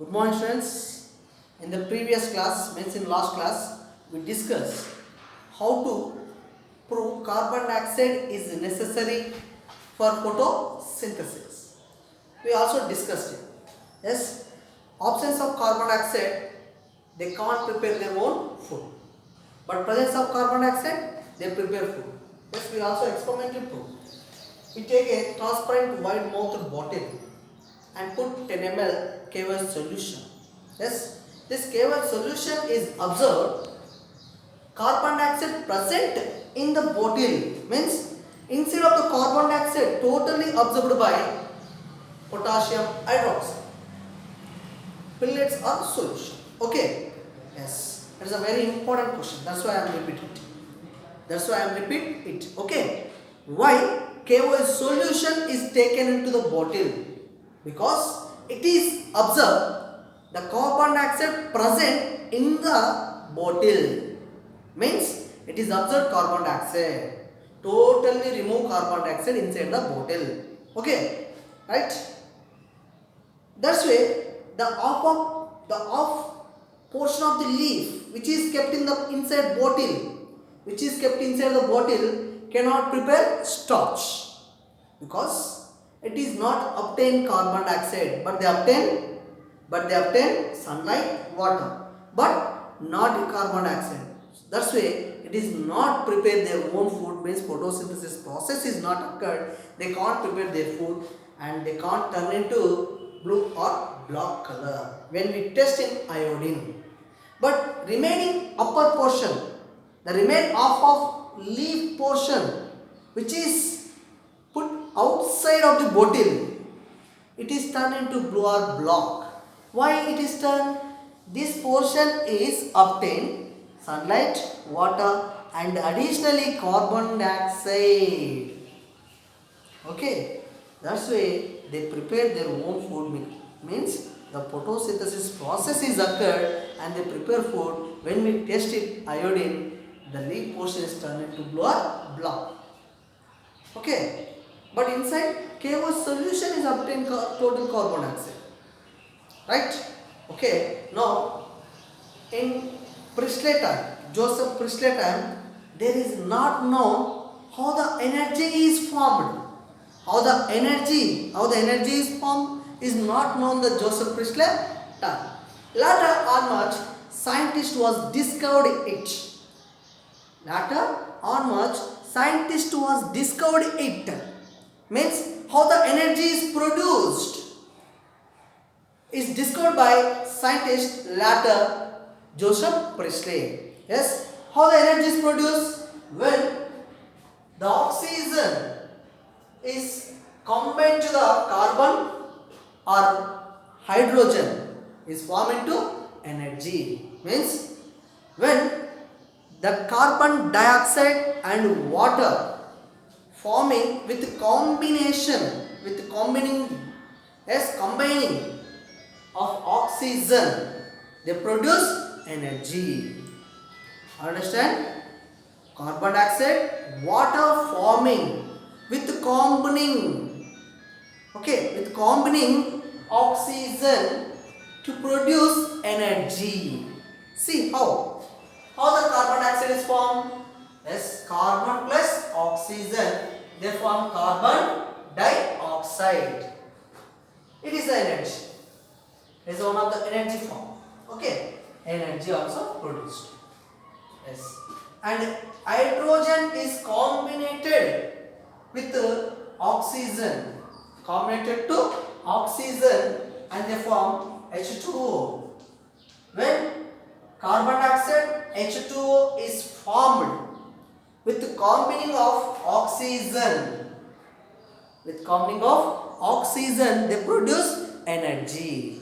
Good morning students. In the previous class, means in last class, we discussed how to prove carbon dioxide is necessary for photosynthesis. We also discussed it. Yes, absence of carbon dioxide, they can't prepare their own food. But presence of carbon dioxide, they prepare food. Yes, we also experimentally prove. We take a transparent wide-mouthed bottle and put 10 ml KY solution. Yes, this KY solution is observed carbon dioxide present in the bottle, means instead of the carbon dioxide totally absorbed by potassium hydroxide. Pellets are solution. Okay. Yes, it is a very important question. That's why I am repeating it. Okay. Why KY solution is taken into the bottle? Because it is observed the carbon dioxide present in the bottle, means it is observed carbon dioxide, totally remove carbon dioxide inside the bottle. Okay, right? That's why the off portion of the leaf which is kept in the inside bottle cannot prepare starch, because it is not obtain carbon dioxide, but they obtain sunlight, water, but not carbon dioxide. That's why it is not prepare their own food, means photosynthesis process is not occurred. They can't prepare their food and they can't turn into blue or black color when we test in iodine. But remaining upper portion, the remain half of leaf portion which is put outside of the bottle, it is turned into blue or black. Why it is turned? This portion is obtained sunlight, water and additionally carbon dioxide. Okay, that's why they prepare their own food, means the photosynthesis process is occurred and they prepare food. When we test it iodine, the leaf portion is turned into blue or black. Okay, but inside KY solution is obtained total carbon dioxide, right? Okay, now in Priestley time, Joseph Priestley time, there is not known how the energy is formed. How the energy is formed is not known the Joseph Priestley time. Later onwards, scientist was discovered it. Means how the energy is produced is discovered by scientist later Joseph Priestley. Yes, how the energy is produced? When the oxygen is combined to the carbon or hydrogen is formed into energy. Means when the carbon dioxide and water forming with combining of oxygen, they produce energy. Understand? Carbon dioxide, water forming with combining oxygen to produce energy. See how the carbon dioxide is formed? Yes, carbon plus oxygen, they form carbon dioxide. It is the energy. It is one of the energy form. Okay, energy also produced. Yes, and hydrogen is combined with oxygen, and they form H2O. When carbon dioxide H2O is formed with combining of oxygen, they produce energy.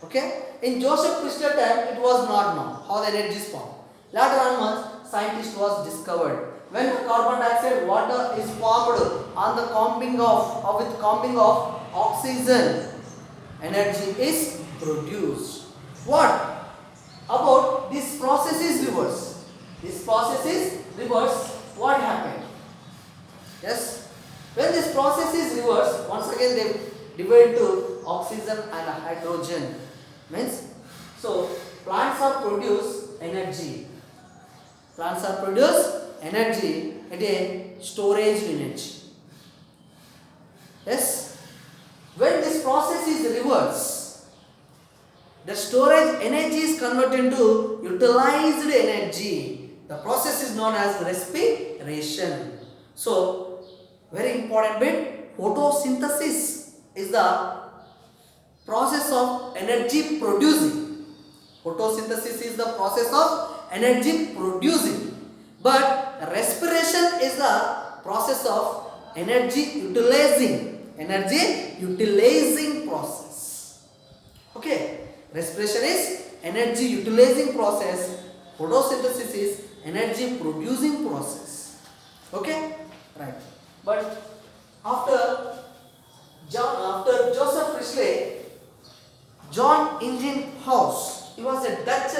Okay, in Joseph Priestley time it was not known how the energy is formed. Later onwards, scientist was discovered. When the carbon dioxide water is formed on the combining of oxygen, energy is produced. What about this process is reverse? What happened? Yes, when this process is reversed, once again they divide into oxygen and hydrogen. Means, so plants are produce energy. Plants are produce energy at a storage unit. Yes. When this process is reversed, the storage energy is converted into utilized energy. The process is known as respiration. So, very important bit, photosynthesis is the process of energy producing. Photosynthesis is the process of energy producing. But respiration is the process of energy utilizing. Energy utilizing process. Okay. Respiration is energy utilizing process. Photosynthesis is energy producing process. Okay. Right. But after Joseph Priestley, John Ingenhousz, he was a Dutch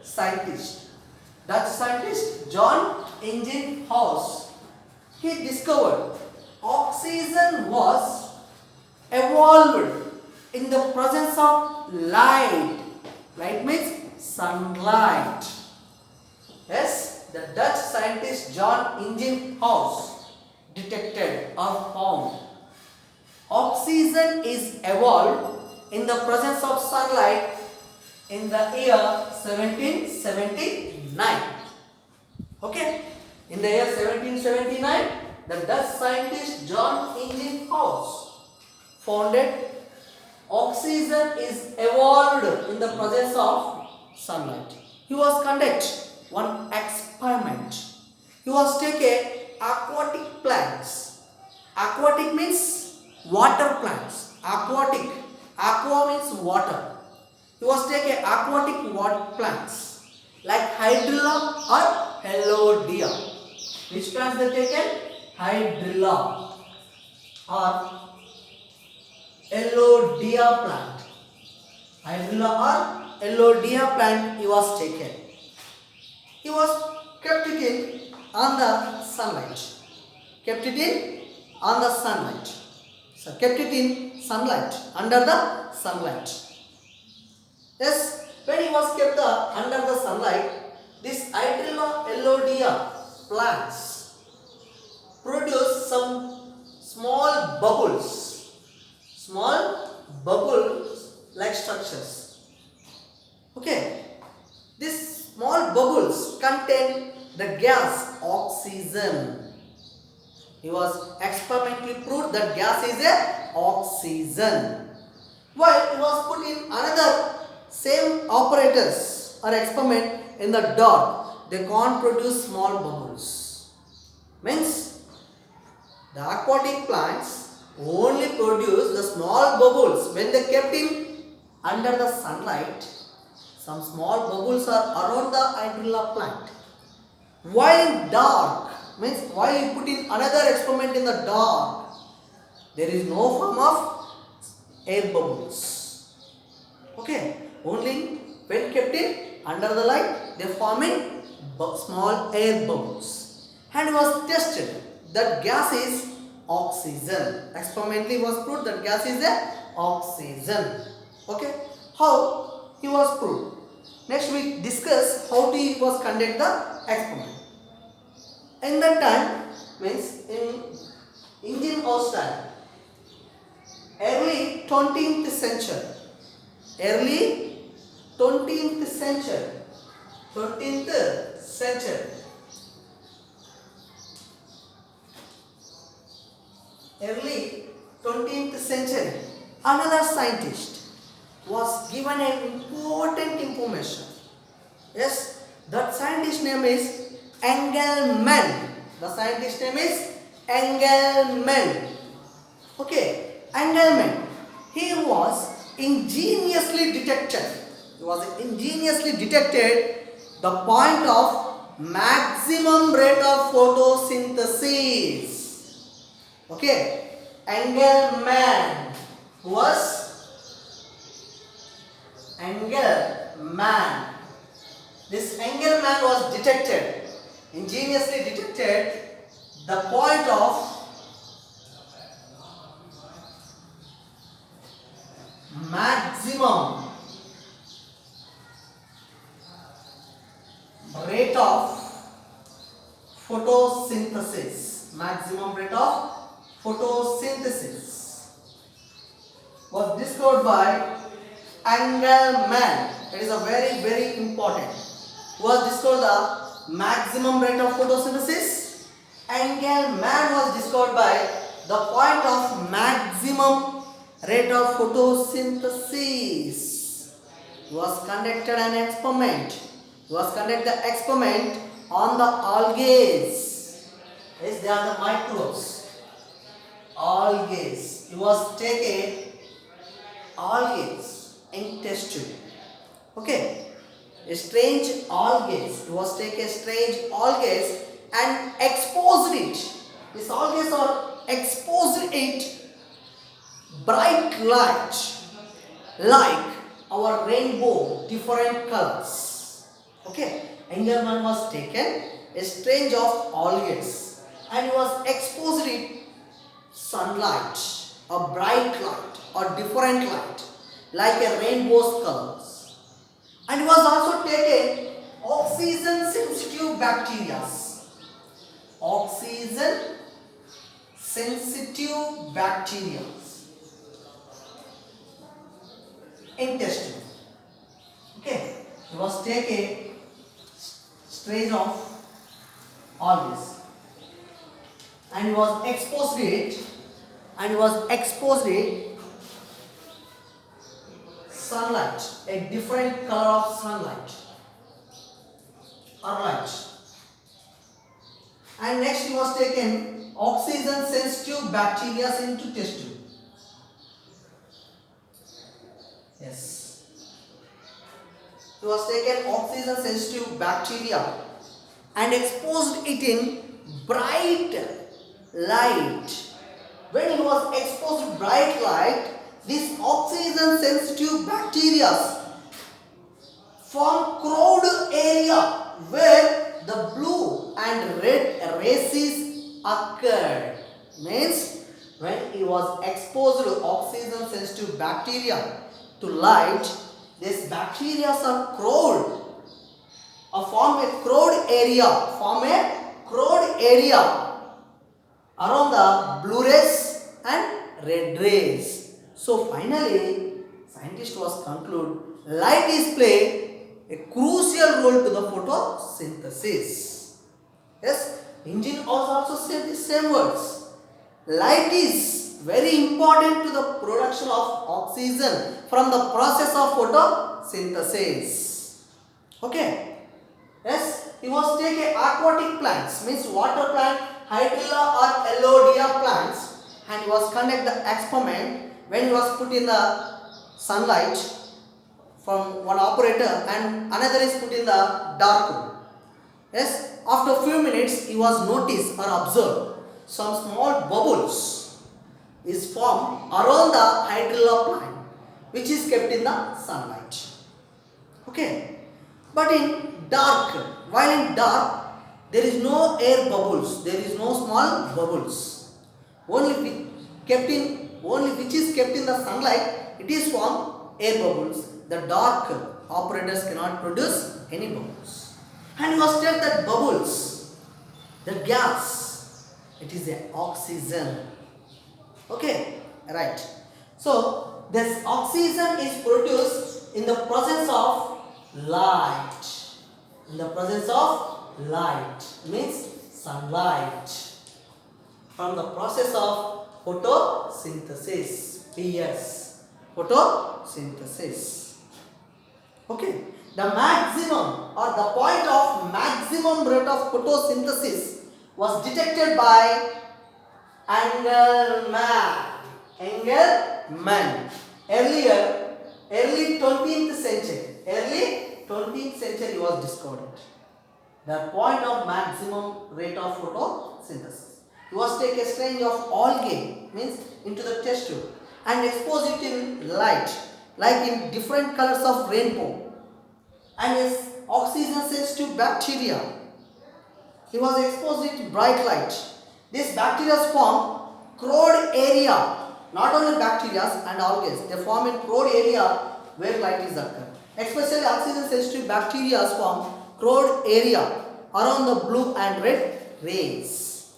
scientist. John Ingenhousz, he discovered oxygen was evolved in the presence of light. Light means sunlight. Yes, the Dutch scientist John Ingenhousz detected or found oxygen is evolved in the presence of sunlight in the year 1779. Okay, in the year 1779, the Dutch scientist John Ingenhousz founded oxygen is evolved in the presence of sunlight. He was conduct one experiment. He was take aquatic plants. Aquatic means water plants. Aquatic. Aqua means water. He was take aquatic water plants like hydrilla or heliodia. Which plants they taken? Hydrilla or heliodia plant. Hydrilla or heliodia plant he was taken. He was kept it in on the sunlight. Kept it in on the sunlight. So kept it in sunlight, under the sunlight. Yes, when he was kept under the sunlight, this Hydrilla heliodia plants produce some small bubbles like structures. Okay, these small bubbles contain the gas oxygen. It was experimentally proved that gas is a oxygen. While it was put in another same operators or experiment in the dark, they can't produce small bubbles. Means the aquatic plants only produce the small bubbles when they kept in under the sunlight. Some small bubbles are around the hydrilla plant. While in dark, means while you put in another experiment in the dark, there is no form of air bubbles. Okay, only when kept in under the light, they form in small air bubbles. And it was tested that gas is oxygen. Experimentally was proved that gas is a oxygen. Okay, how he was proved. Next we discuss how he was conduct the experiment. In that time, means in Ingenhousz time, early 20th century, early 20th century, early 20th century, another scientist was given an important information. Yes, that scientist name is Engelmann. The scientist name is Engelmann. Okay, Engelmann. He was ingeniously detected. The point of maximum rate of photosynthesis. Okay, Engelmann was Engelmann. This Engelmann was ingeniously detected the point of maximum rate of photosynthesis. Maximum rate of photosynthesis was discovered by Engelmann. It is a very important. Who has discovered the maximum rate of photosynthesis? Engelmann was discovered by the point of maximum rate of photosynthesis. He was conducted an experiment. He was conducted the experiment on the algae. Yes, they are the microbes. Algae. He was taken algae in test tube. Okay. A strange algae. He was taken strange algae and exposed it. These algae are exposed it bright light like our rainbow, different colors. Okay. Engelmann was taken a strange of algae and he was exposed it sunlight, a bright light or different light like a rainbow's colors. And he was also taken oxygen sensitive bacteria. Oxygen sensitive bacteria in test tube. Okay, he was taken strain of all this and he was exposed it sunlight, a different color of sunlight or light. And next he was taken oxygen sensitive bacteria into test tube. Yes. He was taken oxygen sensitive bacteria and exposed it in bright light. When he was exposed to bright light, this oxygen sensitive bacteria form crowded area where the blue and red races occurred. Means when he was exposed to oxygen sensitive bacteria to light, these bacteria are crowd form a crowd area around the blue rays and red rays. So finally, scientists was conclude light is play a crucial role to the photosynthesis. Yes, engine also said the same words. Light is very important to the production of oxygen from the process of photosynthesis. Okay. Yes, he was taking aquatic plants, means water plant, hydrilla or elodea plants, and he was conduct the experiment when he was put in the sunlight from one operator and another is put in the dark room. Yes, after a few minutes he was noticed or observed some small bubbles is formed around the hydrilla plant which is kept in the sunlight. Okay, but in dark, while in dark there is no air bubbles, there is no small bubbles. Only which is kept in the sunlight, it is formed air bubbles. The dark operators cannot produce any bubbles. And you must tell that bubbles, the gas, it is a oxygen. Okay, right. So this oxygen is produced in the presence of light. In the presence of light means sunlight from the process of photosynthesis. PS, photosynthesis. Okay, the maximum or the point of maximum rate of photosynthesis was detected by Engelmann. Early 20th century was discovered. The point of maximum rate of photosynthesis. He was take a strain of algae, means into the test tube, and expose it in light, like in different colors of rainbow, and his oxygen sensitive bacteria. He was exposed to bright light. These bacteria form crowd area Not only bacteria and algae, they form in crowd area where light is occurred. Especially oxygen sensitive bacteria form crowd area around the blue and red rays.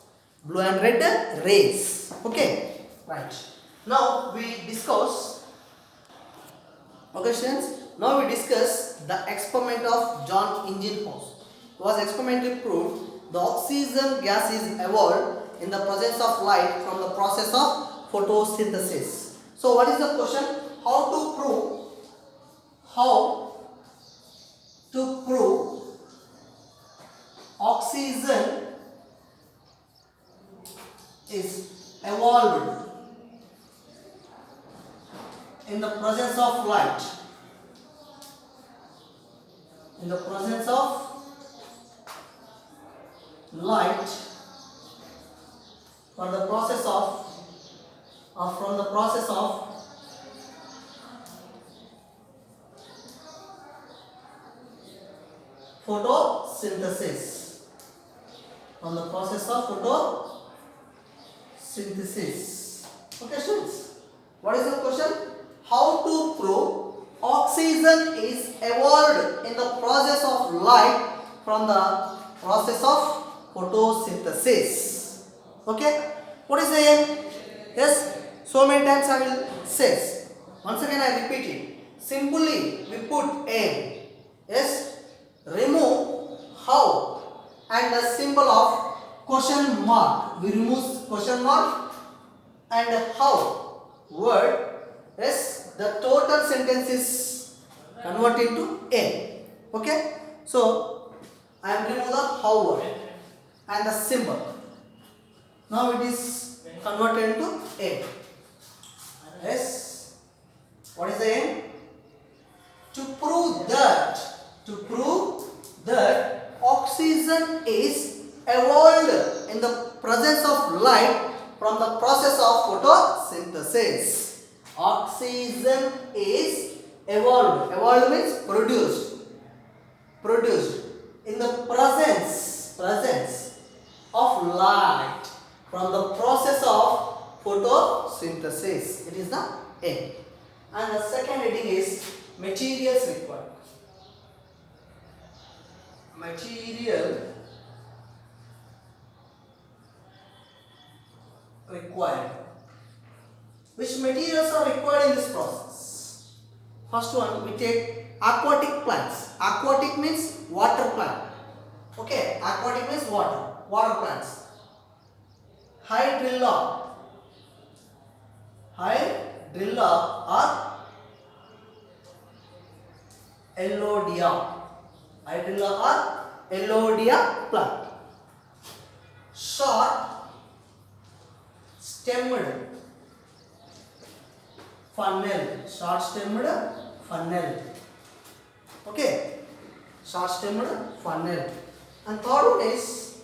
Blue and red rays. Okay, right. Now we discuss. Okay, students. Now we discuss the experiment of John Ingenhousz. It was experimentally proved the oxygen gas is evolved in the presence of light from the process of photosynthesis. So what is the question? How to prove oxygen is evolved in the presence of light, in the presence of light from the process of photosynthesis, from the process of photosynthesis. Okay, students, what is the question? How to prove oxygen is evolved in the process of light from the process of photosynthesis. Okay, what is the aim? Yes, so many times I will say. Once again I repeat it. Simply we put aim. Yes, remove how and the symbol of question mark. We remove question mark and how word. Yes, the total sentence is converted into aim. Okay, so I am removing the how word and the symbol. Now it is converted into aim. Yes, what is the aim? To prove that oxygen is evolved in the presence of light from the process of photosynthesis. Oxygen is evolved. Evolved means produced in the presence of light from the process of photosynthesis. It is the aim. And the second heading is materials required. Material required. Which materials are required in this process? First one, we take aquatic plants. Aquatic means water plant. Okay, aquatic means water plants. Hydrilla or Ellodia plant. Short stemmed funnel. Okay, short stemmed funnel. And third one is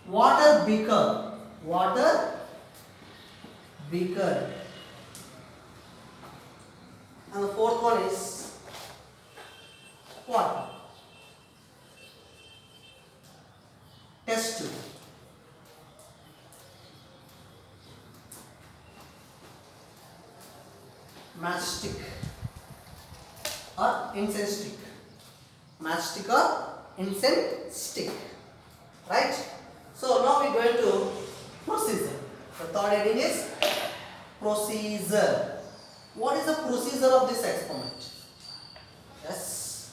water beaker. And the fourth one is what? Test tube. Matchstick or incense stick. Matchstick or incense stick. Right? So now we are going to procedure. The third heading is procedure. What is the procedure of this experiment? Yes.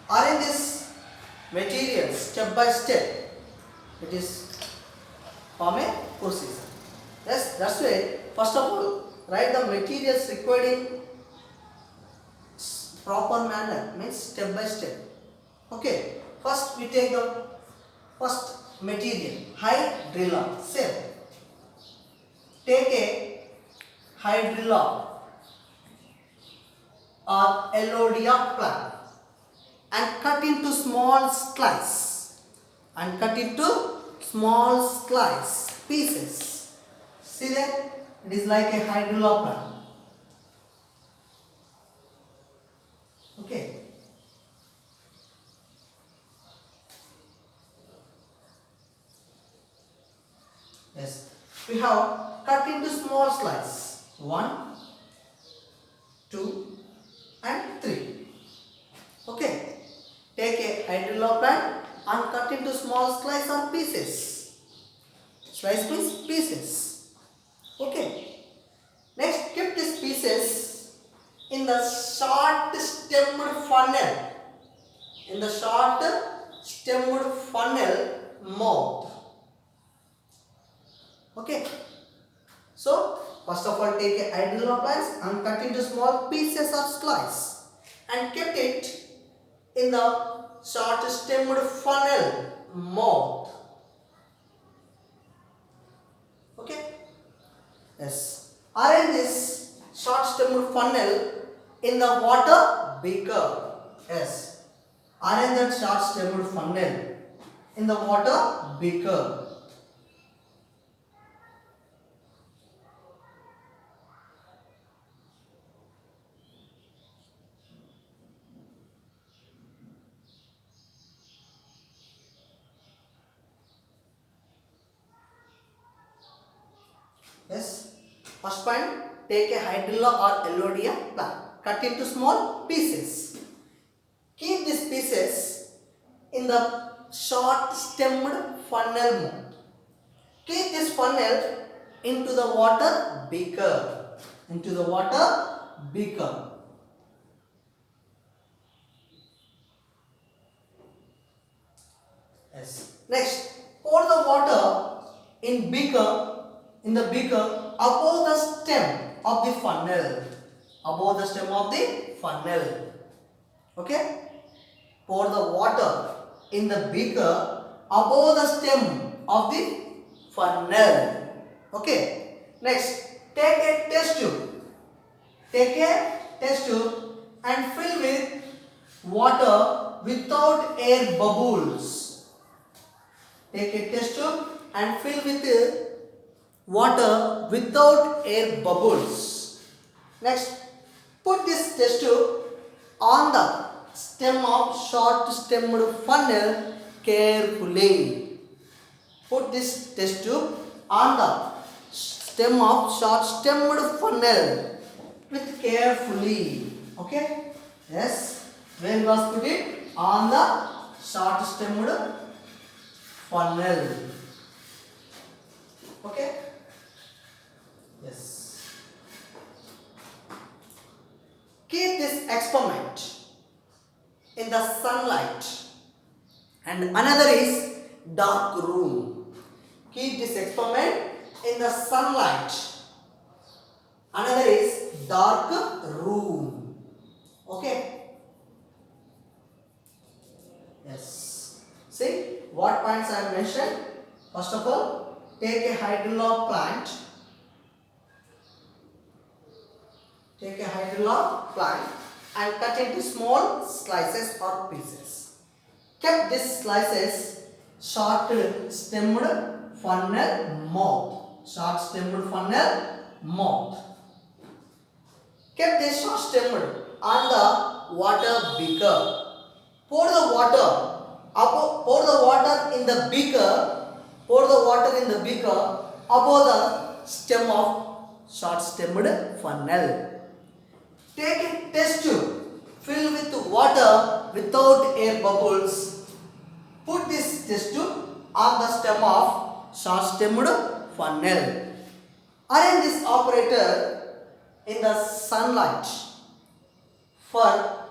Are in this material step by step. It is form a procedure. Yes, that's why first of all write the materials required in proper manner, means step by step. Okay. First we take the first material, hydrilla. Same. Take a hydrilla or Ellodia plant and cut into small slices. Pieces. See there? It is like a hydrilla plant. Okay. Yes. We have cut into small slices. 1, 2 and 3. Okay. Take a hydrilla plant and cut into small slices or pieces. Slice means pieces. Okay. Next, keep these pieces in the short stemmed funnel. In the short stemmed funnel mouth. Okay. So, first of all, take a hydrilla plants and cut into small pieces or slice and kept it in the short stemmed funnel mouth. Okay. Yes. Arrange this short stemmed funnel in the water beaker. Yes. Arrange that short stemmed funnel in the water beaker. Yes. First point, take a hydrilla or elodea plant. Cut into small pieces. Keep these pieces in the short stemmed funnel mouth. Keep this funnel into the water beaker. Into the water beaker. Yes. Next, pour the water in the beaker above the stem of the funnel. Above the stem of the funnel. Okay. Pour the water in the beaker above the stem of the funnel. Okay. Next, take a test tube. Take a test tube and fill with water without air bubbles. Take a test tube and fill with water without air bubbles. Next, put this test tube on the stem of short stemmed funnel carefully. Put this test tube on the stem of short stemmed funnel with carefully. Okay? Yes. Where was put it? On the short stemmed funnel. Okay? Yes. Keep this experiment in the sunlight, and another is dark room. Keep this experiment in the sunlight. Another is dark room. Okay. Yes. See what points I have mentioned. First of all, take a hydrilla plant. Take a hydrilla plant and cut into small slices or pieces. Keep these slices short stemmed funnel mouth. Short stemmed funnel mouth. Keep this short stemmed on the water beaker. Pour the water in the beaker. Pour the water in the beaker above the stem of short stemmed funnel. Take a test tube, fill with water without air bubbles. Put this test tube on the stem of short stemmed funnel. Arrange this operator in the sunlight for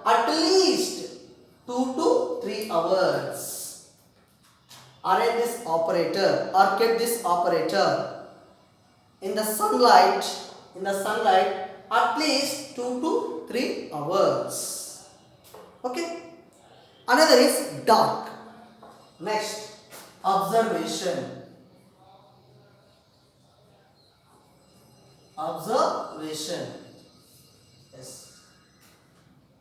at least 2 to 3 hours. Arrange this operator or keep this operator in the sunlight at least 2 to 3 hours. Okay. Another is dark. Next, observation. Yes.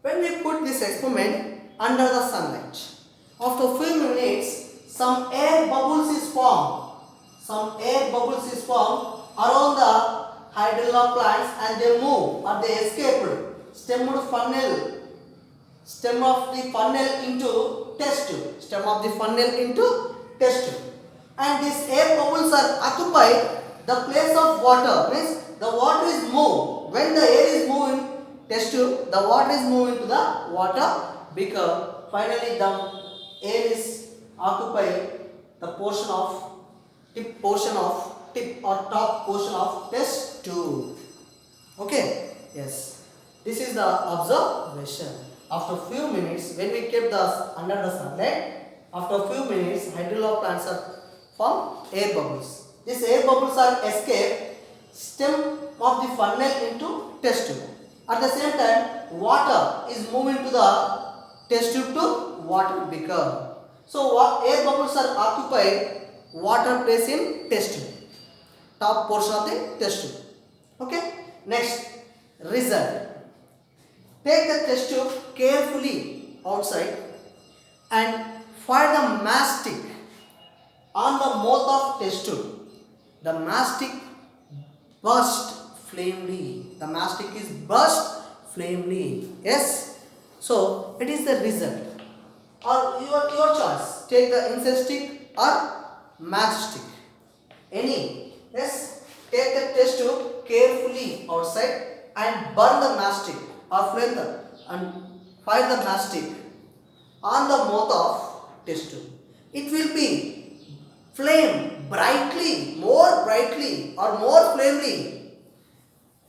When we put this experiment under the sunlight, after few minutes, some air bubbles is formed. Around the hydrilla plants, and they move or they escape stem of the funnel into test tube. And these air bubbles are occupy the place of water, means the water is moved. When the air is moving test tube, the water is moving to the water beaker. Finally, the air is occupying the tip or top portion of test tube. Okay, yes, this is the observation. After few minutes, when we kept under the sunlight, after few minutes, hydrolar plants are form air bubbles. These air bubbles are escape stem of the funnel into test tube. At the same time, water is moving to the test tube to water beaker. So what air bubbles are occupied water place in test tube, top portion of the test tube. Okay. Next, result. Take the test tube carefully outside and fire the mastic on the mouth of test tube. The mastic burst flamely. The mastic is burst flamely. Yes. So it is the result. Or your choice. Take the incense stick or matchstick. Any. Yes. Take the test tube carefully outside and burn the mastic or flame the and fire the mastic on the mouth of test tube. It will be flame brightly, more brightly or more flamely.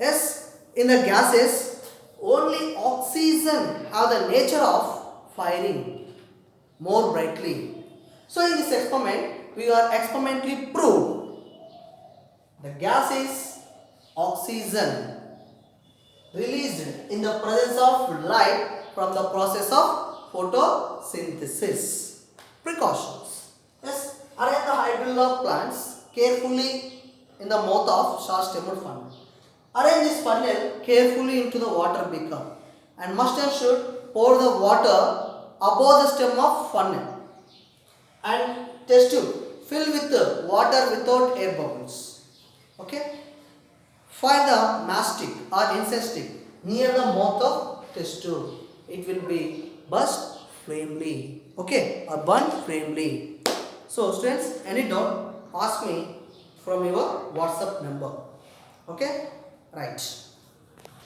Yes, in the gases, only oxygen have the nature of firing more brightly. So in this experiment, we are experimentally proved the gas is oxygen released in the presence of light from the process of photosynthesis. Precautions. Yes, arrange the hydrolar plants carefully in the mouth of short-stemmed funnel. Arrange this funnel carefully into the water beaker and must and should pour the water above the stem of funnel and test tube fill with water without air bubbles. Okay. Fire the mastic or incense stick near the mouth of test tube. It will be burst flamely. Okay, or burn flamely. So students, any doubt, ask me from your WhatsApp number. Okay, right.